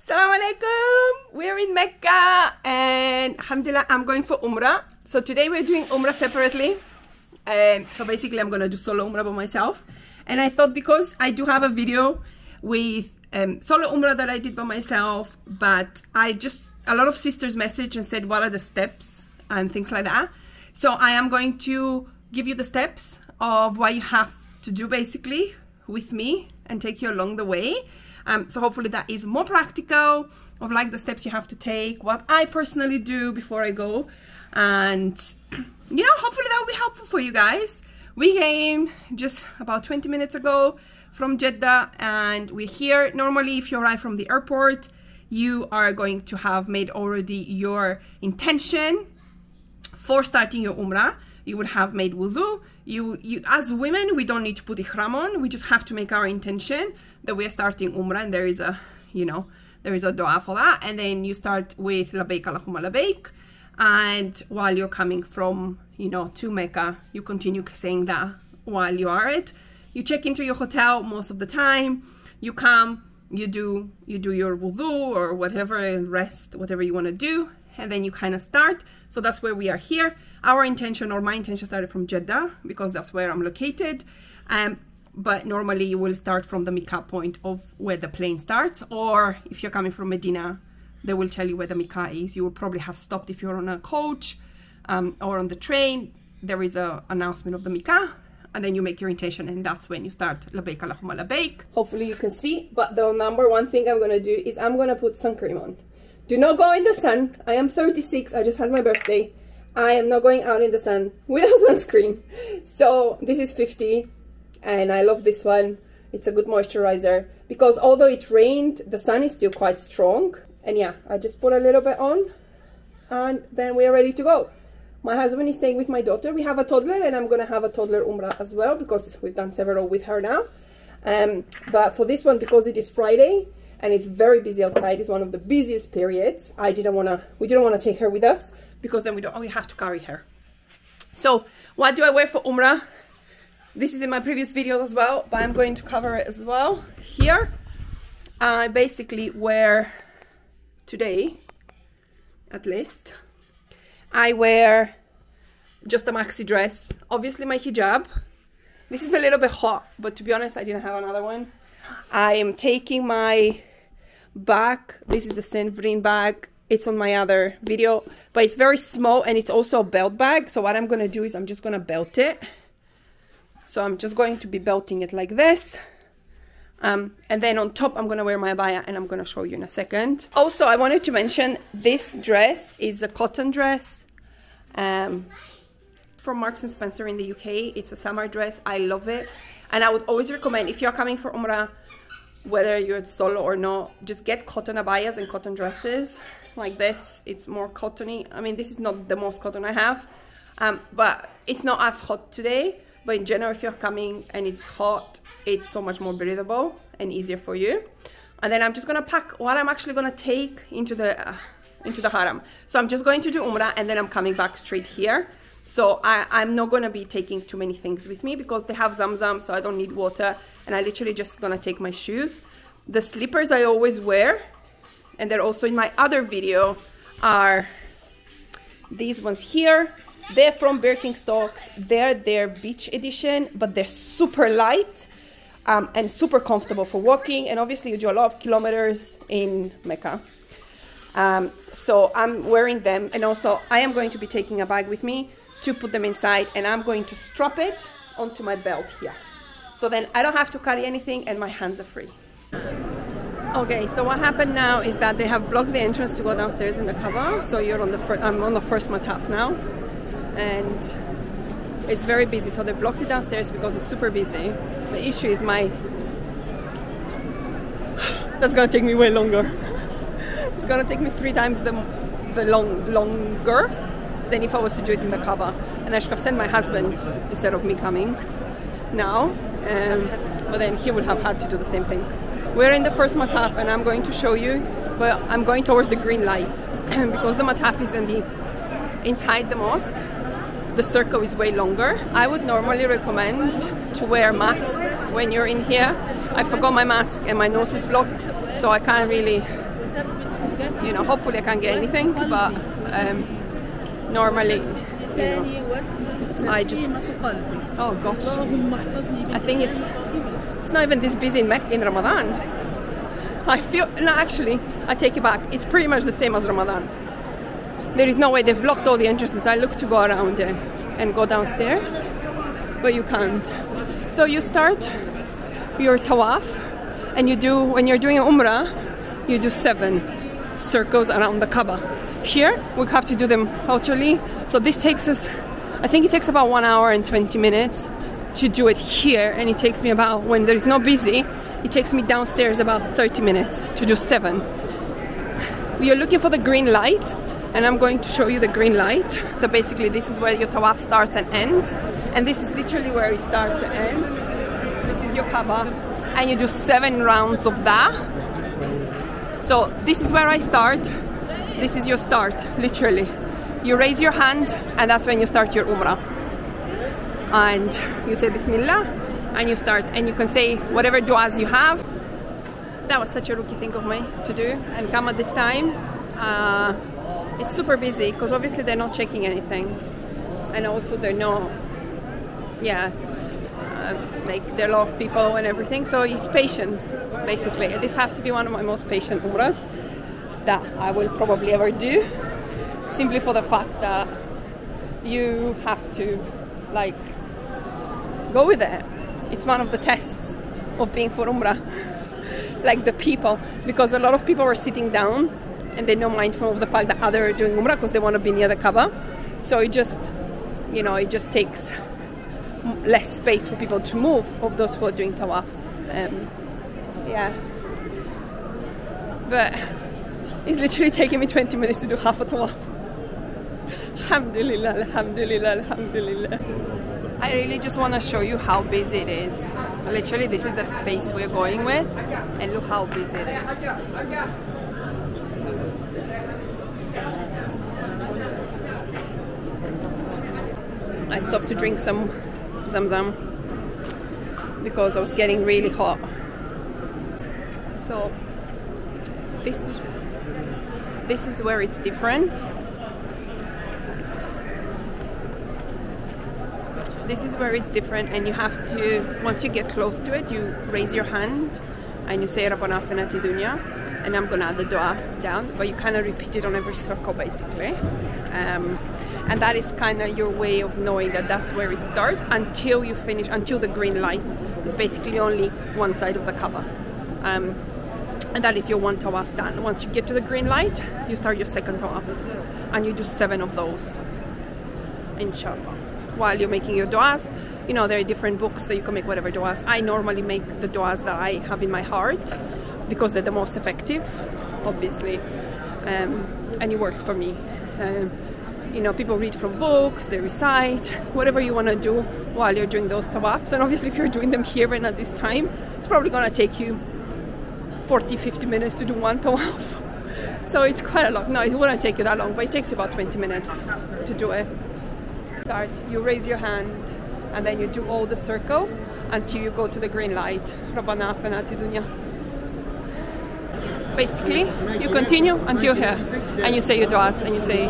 Assalamu alaikum. We're in Mecca and alhamdulillah I'm going for Umrah. So today we're doing Umrah separately. So basically I'm gonna do solo Umrah by myself. And I thought because I do have a video with solo Umrah that I did by myself, but a lot of sisters messaged and said what are the steps and things like that. So I am going to give you the steps of what you have to do basically with me and take you along the way. So hopefully that is more practical of like the steps you have to take, what I personally do before I go. And you know, hopefully that will be helpful for you guys. We came just about 20 minutes ago from Jeddah and we're here. Normally if you arrive from the airport, you are going to have made already your intention for starting your Umrah. You would have made wudu. You as women, we don't need to put ihram on. We just have to make our intention that we are starting Umrah, and there is a, there is a dua for that. And then you start with Labbaik Allahumma Labbaik. And while you're coming from, to Mecca, you continue saying that while you are it. You check into your hotel most of the time. You come, you do your wudu or whatever, rest, whatever you want to do. And then you kind of start. So that's where we are here. Our intention, or my intention, started from Jeddah because that's where I'm located. But normally you will start from the Mikkah point of where the plane starts, or if you're coming from Medina, they will tell you where the Mikkah is. You will probably have stopped if you're on a coach or on the train. There is an announcement of the Mikkah, and then you make your intention, and that's when you start Labbaik Allahumma Labbaik. Hopefully you can see, but the number one thing I'm gonna do is I'm gonna put sun cream on. Do not go in the sun. I am 36. I just had my birthday. I am not going out in the sun without sunscreen. So this is 50 and I love this one. It's a good moisturizer because although it rained, the sun is still quite strong. And yeah, I just put a little bit on and then we are ready to go. My husband is staying with my daughter. We have a toddler and I'm gonna have a toddler Umrah as well because we've done several with her now. But for this one, because it is Friday, and it's very busy outside, it's one of the busiest periods, we didn't want to take her with us because then we have to carry her. So what do I wear for Umrah? This is in my previous video as well, but I'm going to cover it as well here. I basically wear, today at least, I wear just a maxi dress, obviously my hijab. This is a little bit hot, but to be honest I didn't have another one. I am taking my bag. This is the Senvrin bag. It's on my other video, but it's very small and it's also a belt bag. So what I'm going to do is I'm just going to belt it. So I'm just going to be belting it like this. And then on top I'm going to wear my abaya and I'm going to show you in a second. Also, I wanted to mention this dress is a cotton dress from Marks and Spencer in the UK. It's a summer dress. I love it. And I would always recommend, if you're coming for Umrah, whether you're solo or not, just get cotton abayas and cotton dresses like this. It's more cottony. I mean, this is not the most cotton I have, but it's not as hot today. But in general, if you're coming and it's hot, it's so much more breathable and easier for you. And then I'm just gonna pack what I'm actually gonna take into the haram. So I'm just going to do Umrah and then I'm coming back straight here. So I'm not going to be taking too many things with me because they have Zamzam, so I don't need water. And I literally just going to take my shoes. The slippers I always wear, and they're also in my other video, are these ones here. They're from Birkenstocks. They're their beach edition, but they're super light and super comfortable for walking. And obviously you do a lot of kilometers in Mecca. So I'm wearing them. And also I am going to be taking a bag with me to put them inside, and I'm going to strap it onto my belt here. So then I don't have to carry anything and my hands are free. Okay, so what happened now is that they have blocked the entrance to go downstairs in the Kaaba. So you're on I'm on the first mataf now. And it's very busy. So they blocked it downstairs because it's super busy. The issue is that's gonna take me way longer. It's gonna take me 3 times the longer than if I was to do it in the Kaaba. And I should have sent my husband instead of me coming now, but then he would have had to do the same thing. We're in the first mataf and I'm going to show you, but I'm going towards the green light because the mataf is inside the mosque. The circle is way longer. I would normally recommend to wear a mask when you're in here. I forgot my mask and my nose is blocked, so I can't really you know, hopefully I can't get anything, but normally, you know, I just, oh gosh, I think it's not even this busy in Ramadan. I feel, no, actually, I take it back. It's pretty much the same as Ramadan. There is no way, they've blocked all the entrances. I look to go around and go downstairs, but you can't. So you start your Tawaf, and you do, when you're doing Umrah, you do 7 circles around the Kaaba. Here, we have to do them virtually. So this takes us, I think it takes about 1 hour and 20 minutes to do it here, and it takes me about, when there's no busy, it takes me downstairs about 30 minutes to do 7. You're looking for the green light, and I'm going to show you the green light. That basically this is where your Tawaf starts and ends, and this is literally where it starts and ends. This is your Kaaba, and you do 7 rounds of that. So this is where I start. This is your start, literally. You raise your hand, and that's when you start your Umrah. And you say Bismillah, and you start, and you can say whatever du'as you have. That was such a rookie thing of mine to do, and come at this time. It's super busy, because obviously they're not checking anything. And also they're not, yeah, like there are a lot of people and everything, so it's patience, basically. This has to be one of my most patient Umrahs that I will probably ever do, simply for the fact that you have to, like, go with it. It's one of the tests of being for Umrah. Like the people, because a lot of people are sitting down and they're not mindful of the fact that others are doing Umrah because they want to be near the Kaaba. So it just, you know, it just takes less space for people to move, of those who are doing Tawaf. Yeah. But it's literally taking me 20 minutes to do half a Tawaf. Alhamdulillah, alhamdulillah, alhamdulillah. I really just want to show you how busy it is. Literally, this is the space we're going with, and look how busy it is. I stopped to drink some Zamzam because I was getting really hot. So this is where it's different. This is where it's different, and you have to, once you get close to it, you raise your hand and you say Rabbana atina fid dunya, and I'm gonna add the dua down, but you kind of repeat it on every circle, basically. And that is kind of your way of knowing that that's where it starts until you finish, until the green light is basically only one side of the Kaaba. And that is your 1 Tawaf done. Once you get to the green light, you start your 2nd Tawaf, and you do 7 of those, inshallah. While you're making your du'as, you know, there are different books that you can make whatever du'as. I normally make the du'as that I have in my heart because they're the most effective, obviously, and it works for me. You know, people read from books, they recite, whatever you want to do while you're doing those tawafs. And obviously if you're doing them here and at this time, it's probably going to take you 40-50 minutes to do 1 tawaf. So it's quite a lot. No, it wouldn't take you that long, but it takes you about 20 minutes to do it. Start, you raise your hand, and then you do all the circle until you go to the green light. Rabbana atina fid dunya. Basically, you continue until here, and you say your du'as, and you say,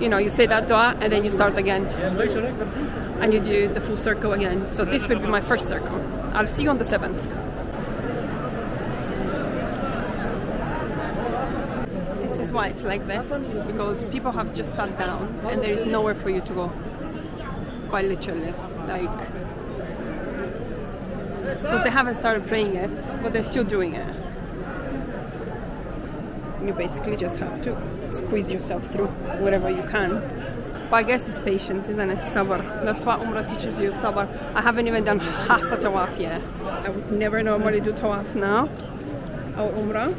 you know, you say that du'a, and then you start again, and you do the full circle again. So this will be my 1st circle. I'll see you on the 7th. This is why it's like this, because people have just sat down, and there is nowhere for you to go. Quite literally, like, because they haven't started praying it, but they're still doing it. You basically just have to squeeze yourself through wherever you can. But I guess it's patience, isn't it? Sabr. That's what Umrah teaches you, sabr. I haven't even done half a tawaf yet. I would never normally do tawaf now, or Umrah,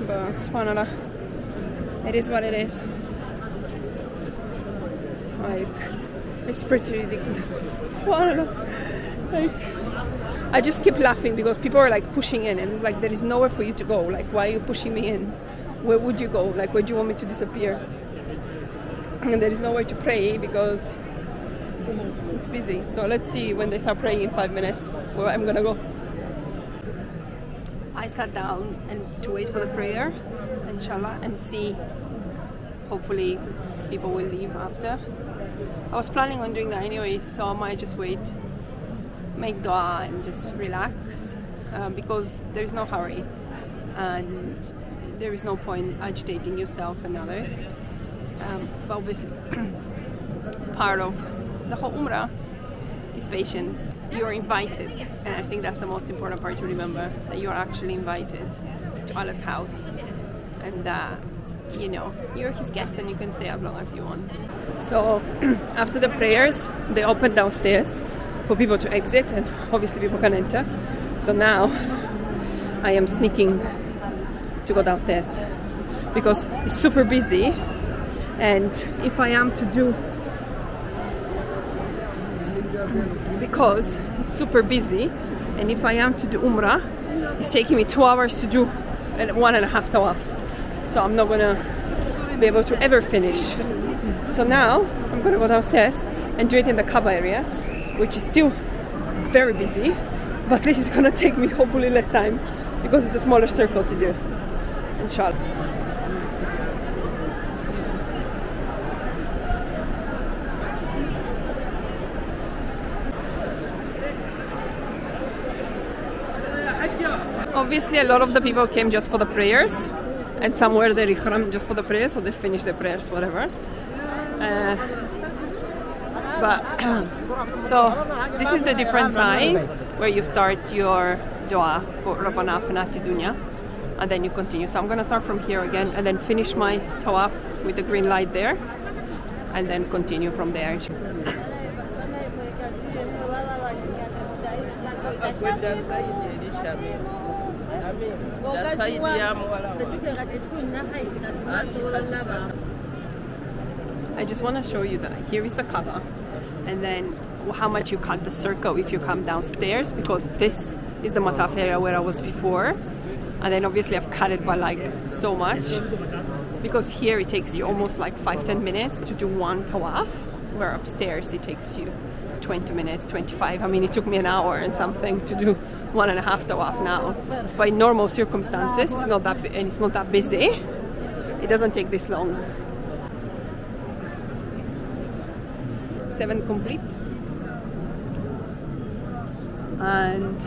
but subhanAllah, it is what it is. Like, it's pretty ridiculous. Subhanallah. Like, I just keep laughing because people are like pushing in, and it's like there is nowhere for you to go. Like, why are you pushing me in? Where would you go? Like, where do you want me to disappear? And there is nowhere to pray because it's busy. So let's see when they start praying in 5 minutes where I'm gonna go. I sat down and to wait for the prayer, inshallah, and see. Hopefully people will leave after. I was planning on doing that anyway, so I might just wait, make dua and just relax, because there's no hurry and there is no point agitating yourself and others. But obviously part of the whole Umrah is patience. You're invited, and I think that's the most important part to remember, that you are actually invited to Allah's house, and you know, you're his guest and you can stay as long as you want. So after the prayers, they open downstairs for people to exit, and obviously people can enter. So now I am sneaking to go downstairs because it's super busy, and if I am to do, because it's super busy, and if I am to do Umrah, it's taking me 2 hours to do 1.5 Tawaf. So I'm not gonna be able to ever finish. So now I'm gonna go downstairs and do it in the Kaaba area, which is still very busy, but at least it's gonna take me hopefully less time because it's a smaller circle to do, inshallah. Obviously a lot of the people came just for the prayers, and some were there just for the prayers, so they finished the prayers, whatever. So this is the different side where you start your dua for Rabbana Afinati Dunya, and then you continue. So I'm gonna start from here again and then finish my Tawaf with the green light there, and then continue from there. I just want to show you that here is the Kaaba, and then how much you cut the circle if you come downstairs, because this is the Mataf area where I was before, and then obviously I've cut it by like so much, because here it takes you almost like 5-10 minutes to do one Tawaf, where upstairs it takes you 20 minutes, 25. I mean, it took me an hour and something to do 1.5 Tawaf now. But in normal circumstances, it's not that busy. It doesn't take this long. 7 complete. And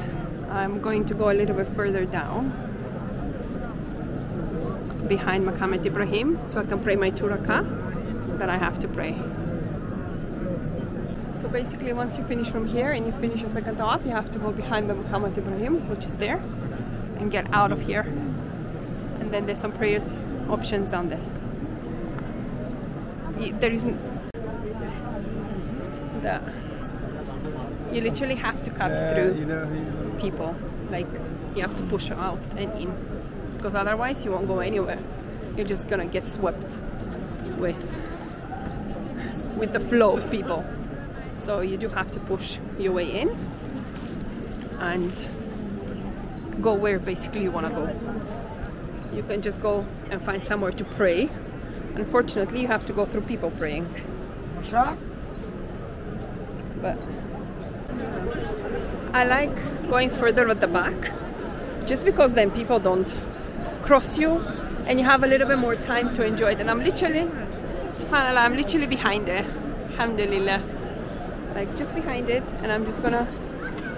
I'm going to go a little bit further down behind Maqam Ibrahim, so I can pray my 2 rakah that I have to pray. So basically once you finish from here and you finish your second Tawaf, you have to go behind the Maqam Ibrahim, which is there, and get out of here. And then there's some prayers options down there. There isn't the, you literally have to cut through people, like you have to push out and in, because otherwise you won't go anywhere. You're just gonna get swept with the flow of people. So you do have to push your way in and go where basically you want to go. You can just go and find somewhere to pray. Unfortunately, you have to go through people praying. But I like going further at the back, just because then people don't cross you and you have a little bit more time to enjoy it. And I'm literally, subhanAllah, I'm literally behind it, alhamdulillah. Like just behind it, and I'm just gonna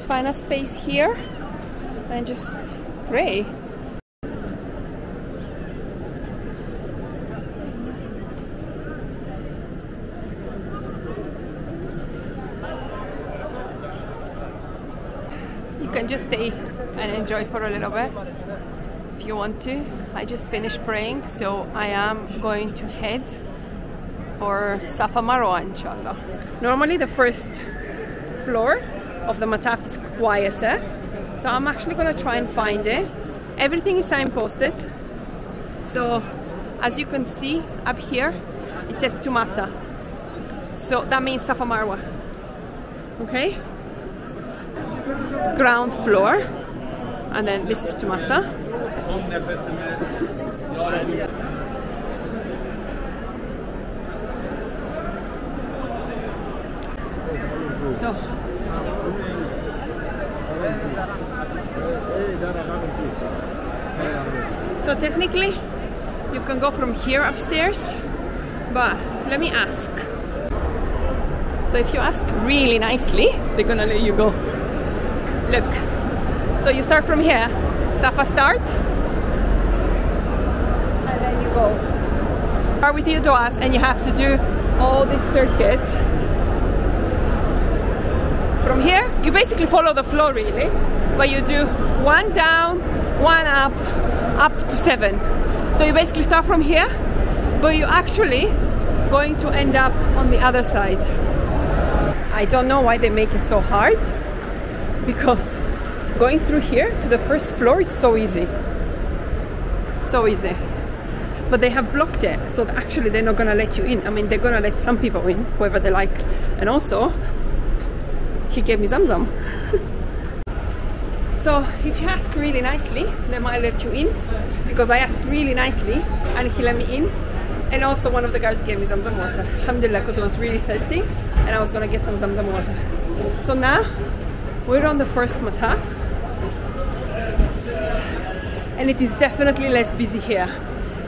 find a space here and just pray. You can just stay and enjoy for a little bit if you want to. I just finished praying, so I am going to head for Safa Marwa, inshallah. Normally the first floor of the Mataf is quieter, so I'm actually gonna try and find it. Everything is signposted, so as you can see up here it says Tumasa, so that means Safa Marwa. Okay, ground floor, and then this is Tumasa. So technically You can go from here upstairs, but let me ask. So if you ask really nicely, they're gonna let you go. Look, so you start from here, Safa start, and then you go. Start with your du'as, and you have to do all this circuit. From here, you basically follow the flow really, but you do one down, one up to 7. So you basically start from here, but you're actually going to end up on the other side. I don't know why they make it so hard, because going through here to the first floor is so easy. So easy. But they have blocked it, so actually they're not gonna let you in. I mean, they're gonna let some people in, whoever they like. And also, he gave me Zamzam. So if you ask really nicely, they might let you in, because I asked really nicely and he let me in. And also one of the guys gave me Zamzam water, alhamdulillah, because I was really thirsty and I was gonna get some Zamzam water. So now we're on the first mataf, and it is definitely less busy here,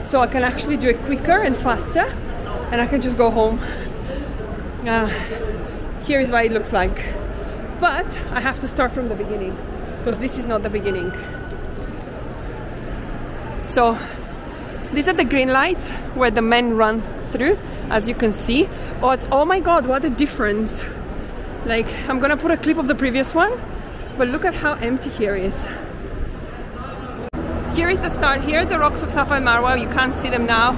so I can actually do it quicker and faster, and I can just go home. Here is what it looks like, but I have to start from the beginning, because this is not the beginning. So these are the green lights where the men run through, as you can see. But oh my god, what a difference. Like, I'm gonna put a clip of the previous one, but look at how empty here is. Here is the start. Here, the rocks of Safa and Marwa. You can't see them now,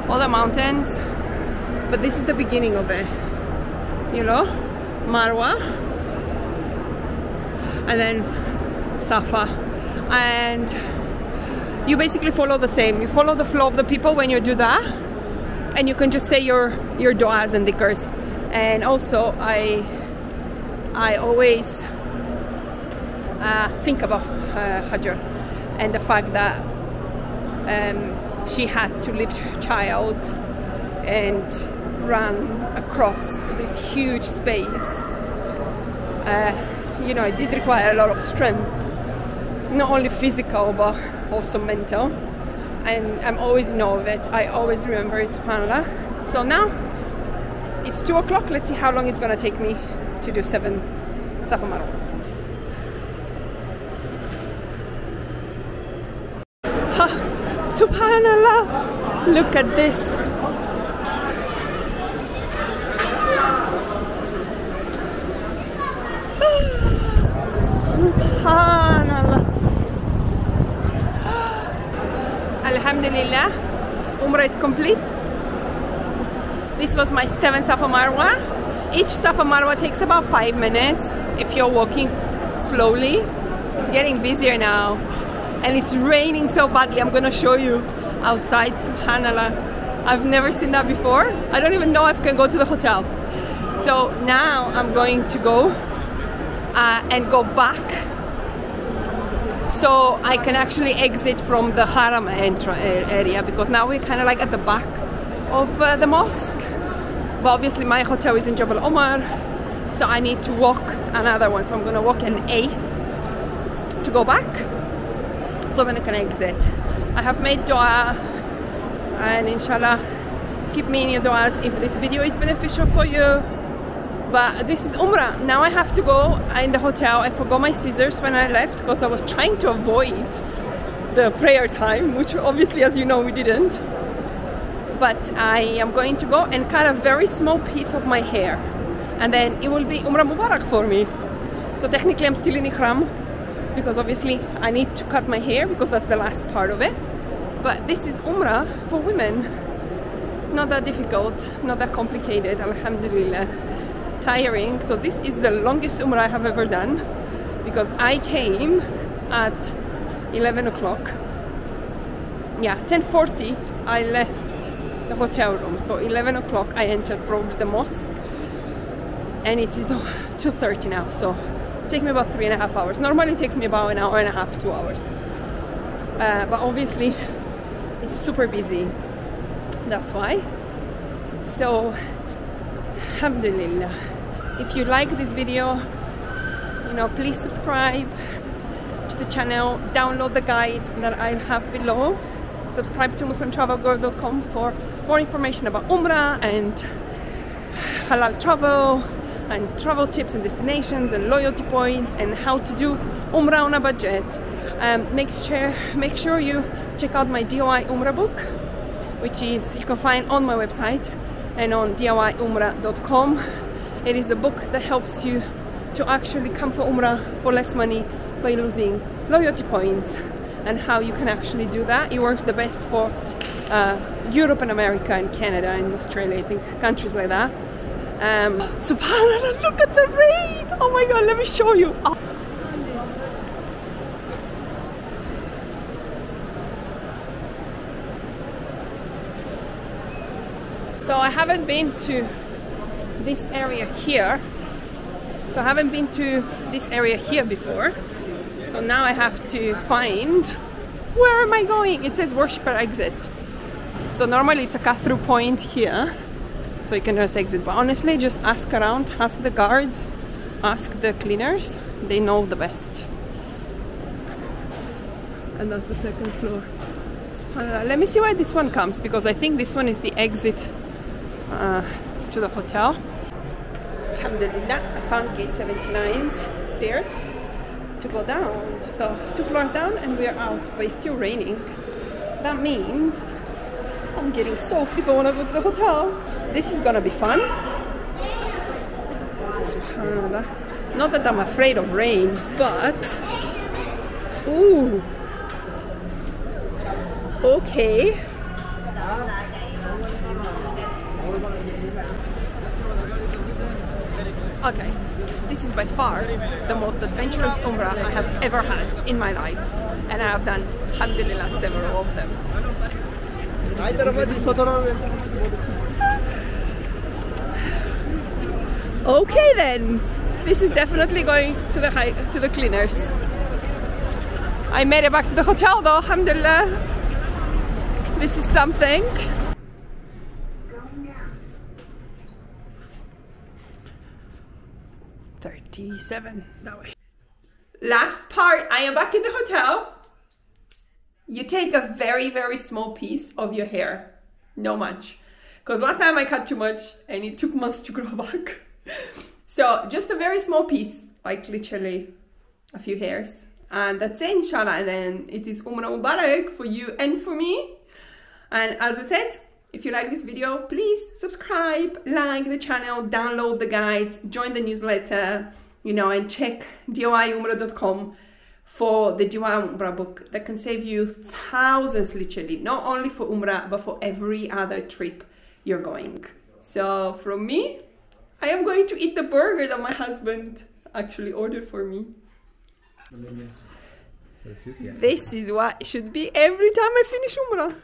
all the mountains, but this is the beginning of it. You know, Marwa, and then Safa, and you basically follow the same. You follow the flow of the people when you do that, and you can just say your du'as and dhikrs. And also, I always think about Hajar and the fact that she had to lift her child and run across this huge space. You know, it did require a lot of strength, not only physical but also mental, and I'm always in awe of it. I always remember it, subhanAllah. So now it's 2 o'clock. Let's see how long it's gonna take me to do 7 Safa Marwa. Subhanallah, look at this. Subhanallah. Alhamdulillah, Umrah is complete. This was my 7th Safa Marwa. Each Safa Marwa takes about 5 minutes if you're walking slowly. It's getting busier now, and it's raining so badly. I'm gonna show you outside, subhanallah. I've never seen that before. I don't even know if I can go to the hotel. So now I'm going to go and go back, so I can actually exit from the Haram area, because now we're kind of like at the back of the mosque. But obviously my hotel is in Jabal Omar, so I need to walk another one. So I'm gonna walk an 8th to go back, so then I can exit. I have made dua, and inshallah keep me in your duas if this video is beneficial for you. But this is Umrah. Now I have to go in the hotel. I forgot my scissors when I left, because I was trying to avoid the prayer time, which obviously, as you know, we didn't. But I am going to go and cut a very small piece of my hair, and then it will be Umrah Mubarak for me. So technically I'm still in Ihram, because obviously I need to cut my hair, because that's the last part of it. But this is Umrah for women. Not that difficult, not that complicated, alhamdulillah. Tiring. So this is the longest Umrah I have ever done, because I came at 11 o'clock. Yeah, 10:40 I left the hotel room, so 11 o'clock I entered probably the mosque, and it is 2:30 now, so it's taking me about 3.5 hours. Normally it takes me about an hour and a half, 2 hours, but obviously it's super busy, that's why. So alhamdulillah, if you like this video, you know, please subscribe to the channel, download the guides that I have below, subscribe to muslimtravelgirl.com for more information about Umrah and halal travel and travel tips and destinations and loyalty points and how to do Umrah on a budget. Make sure you check out my DIY Umrah book, which is you can find on my website and on DIYumrah.com. It is a book that helps you to actually come for Umrah for less money by losing loyalty points and how you can actually do that. It works the best for Europe and America and Canada and Australia, I think, countries like that. Subhanallah, look at the rain! Oh my god, let me show you! Oh. So I haven't been to this area here. Before. So now I have to find, where am I going? It says worshipper exit. So normally it's a cut-through point here, so you can just exit. But honestly, just ask around, ask the guards, ask the cleaners. They know the best. And that's the second floor. Let me see why this one comes, because I think this one is the exit to the hotel. Alhamdulillah, I found gate 79 stairs to go down. So 2 floors down and we are out, but it's still raining. That means I'm getting soaked if I want to go to the hotel. This is gonna be fun. SubhanAllah. Not that I'm afraid of rain, but ooh, okay. Okay, this is by far the most adventurous Umrah I have ever had in my life, and I have done, alhamdulillah, several of them. Okay then, this is definitely going to the cleaners. I made it back to the hotel though, alhamdulillah. This is something. That way. Last part, I am back in the hotel. You take a very, very small piece of your hair. No much. Because last time I cut too much and it took months to grow back. So just a very small piece, like literally a few hairs. And that's it, inshallah. And then it is Umrah Mubarak for you and for me. And as I said, if you like this video, please subscribe, like the channel, download the guides, join the newsletter, you know, and check DIYumrah.com for the DIY Umrah book that can save you thousands, literally, not only for Umrah, but for every other trip you're going. So from me, I am going to eat the burger that my husband actually ordered for me. This is what it should be every time I finish Umrah.